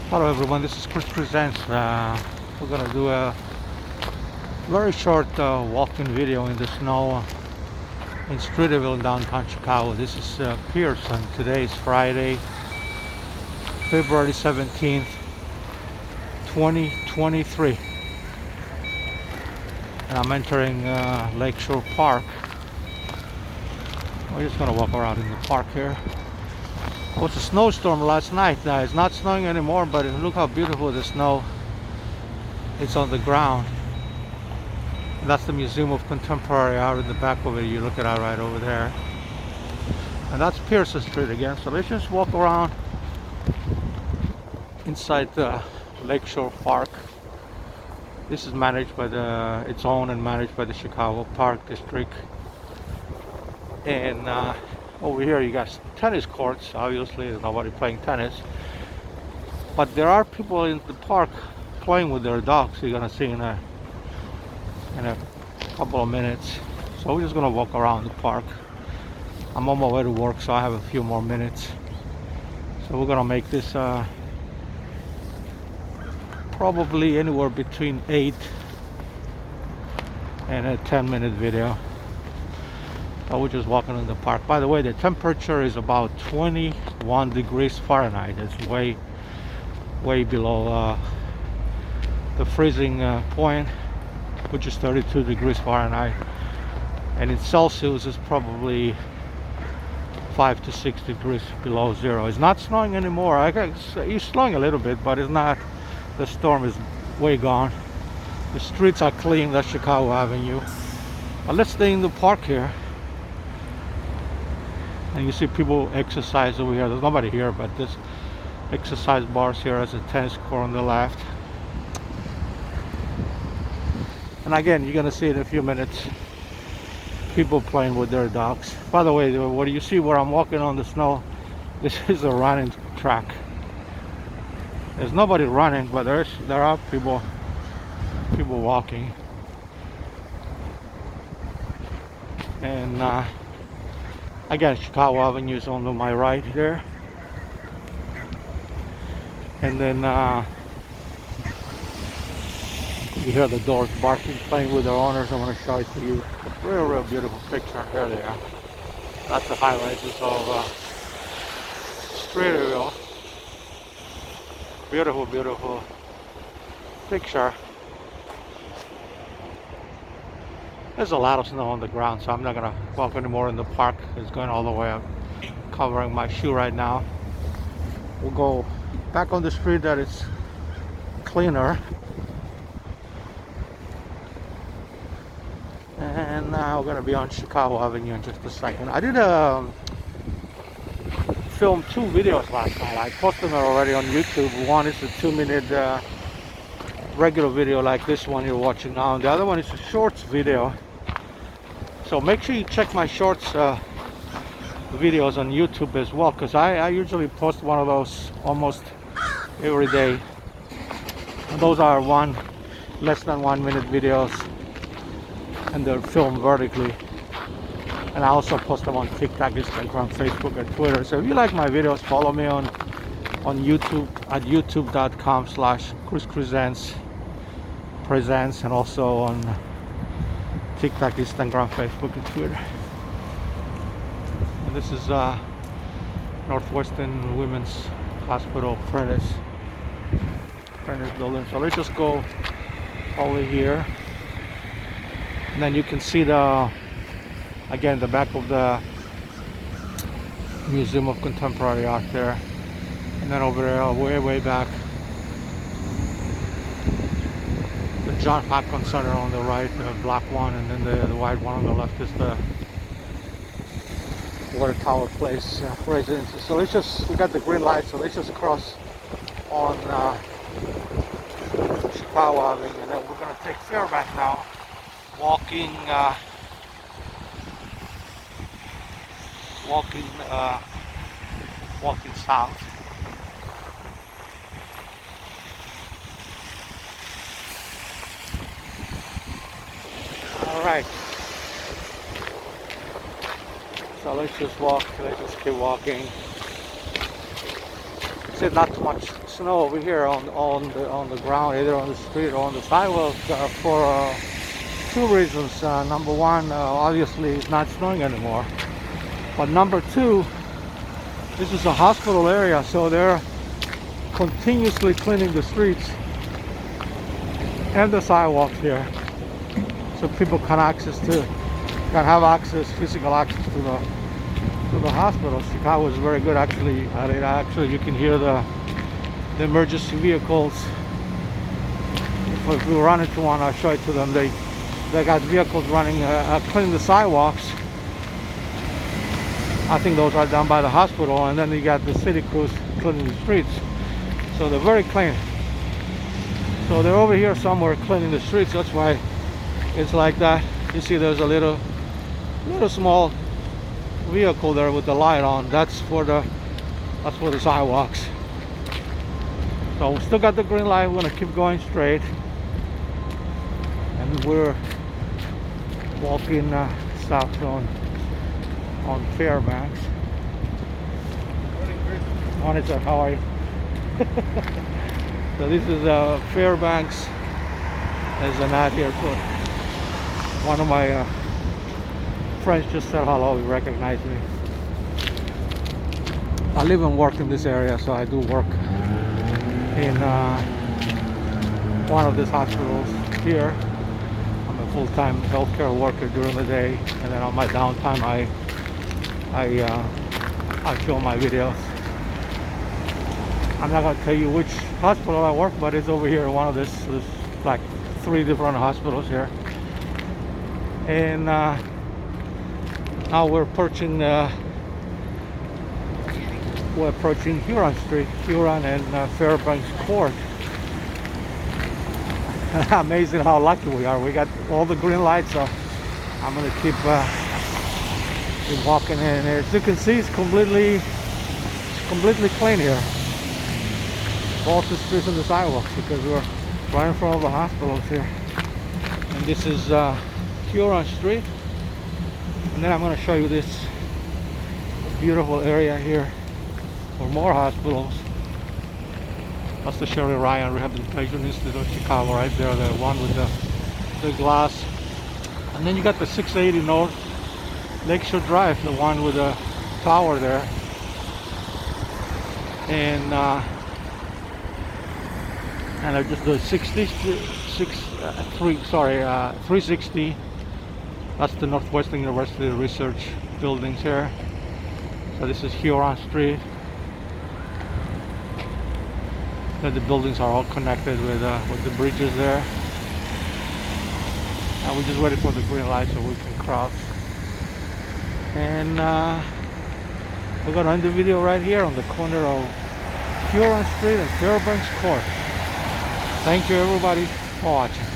Hello everyone, this is Chris Presents. We're gonna do a very short walking video in the snow in Streeterville in downtown Chicago. This is Pearson. Today is Friday, February 17th, 2023. And I'm entering Lakeshore Park. We're just gonna walk around in the park here. It was a snowstorm last night. Now it's not snowing anymore, but look how beautiful the snow is on the ground. And that's the Museum of Contemporary Art in the back of it. You look at it right over there. And that's Pearson Street again. So let's just walk around inside the Lakeshore Park. This is managed by it's owned and managed by the Chicago Park District. And over here you got tennis courts. Obviously there's nobody playing tennis, but there are people in the park playing with their dogs. You're gonna see in a couple of minutes. So we're just gonna walk around the park. I'm on my way to work, so I have a few more minutes. So we're gonna make this probably anywhere between 8 and a 10-minute video. We're just walking in the park. By the way, the temperature is about 21 degrees Fahrenheit. It's way below the freezing point, which is 32 degrees Fahrenheit. And in Celsius, it's probably 5 to 6 degrees below zero. It's not snowing anymore. It's snowing a little bit, but it's not. The storm is way gone. The streets are clean. That's Chicago Avenue. But let's stay in the park here. And you see people exercise over here. There's nobody here, but there's exercise bars here. As a tennis court on the left. And again, you're gonna see in a few minutes people playing with their dogs. By the way, what do you see where I'm walking on the snow? This is a running track. There's nobody running, but there are people walking. And again, Chicago Avenue is on my right there. And then you hear the dogs barking, playing with their owners. I want to show it to you. Real beautiful picture. There they are. That's the highlights of Streeterville. Beautiful picture. There's a lot of snow on the ground, so I'm not gonna walk anymore in the park. It's going all the way up, covering my shoe right now. We'll go back on the street that is cleaner. And now we're gonna be on Chicago Avenue in just a second. I did film 2 videos last night. I posted them already on YouTube. One is a 2-minute regular video like this one you're watching now, and the other one is a shorts video. So make sure you check my shorts videos on YouTube as well, because I usually post one of those almost every day. And those are less than 1 minute videos, and they're filmed vertically. And I also post them on TikTok, Instagram, Facebook, and Twitter. So if you like my videos, follow me on YouTube at youtube.com/ChrisPresents, and also on TikTok, Instagram, Facebook, and Twitter. And this is Northwestern Women's Hospital Prentice building. So let's just go over here, and then you can see the back of the Museum of Contemporary Art there. And then over there, way back, the John Hopkins Center on the right, the black one, and then the white one on the left is the Water Tower Place residency. So we got the green light, so let's just cross on Chicago Avenue, and then we're gonna take Fairbank now, walking south. All right. So let's just keep walking. See, not too much snow over here on the ground, either on the street or on the sidewalk, for two reasons. Number one, obviously it's not snowing anymore. But number two, this is a hospital area, so they're continuously cleaning the streets and the sidewalks here, so people can have access, physical access to the hospital. Chicago is very good actually at it. Actually, you can hear the emergency vehicles. If we run into one, I'll show it to them. They got vehicles running, cleaning the sidewalks. I think those are done by the hospital, and then you got the city crews cleaning the streets. So they're very clean. So they're over here somewhere cleaning the streets. That's why it's like that. You see, there's a little small vehicle there with the light on. That's for the sidewalks. So we still got the green light. We're gonna keep going straight, and we're walking south on Fairbanks. Morning, sir. How are you? So this is Fairbanks. There's an ad here. So one of my friends just said hello. He recognized me. I live and work in this area, so I do work in one of these hospitals here. I'm a full-time healthcare worker during the day, and then on my downtime I film my videos. I'm not going to tell you which hospital I work, but it's over here, one of this. There's like 3 different hospitals here. And now we're approaching Huron Street, Huron and Fairbanks Court. Amazing how lucky we are. We got all the green lights, so I'm gonna keep walking in. As you can see, it's completely clean here. Both the streets and the sidewalks, because we're right in front of the hospitals here. And this is Huron Street. And then I'm going to show you this beautiful area here for more hospitals. That's the Sherry Ryan Rehabilitation Institute of Chicago right there, the one with the glass. And then you got the 680 North Lakeshore Drive, the one with the tower there. And just the 360. That's the Northwestern University Research buildings here. So this is Huron Street. And the buildings are all connected with the bridges there. And we just waited for the green light so we can cross. And we're gonna end the video right here on the corner of Huron Street and Fairbanks Court. Thank you everybody for watching.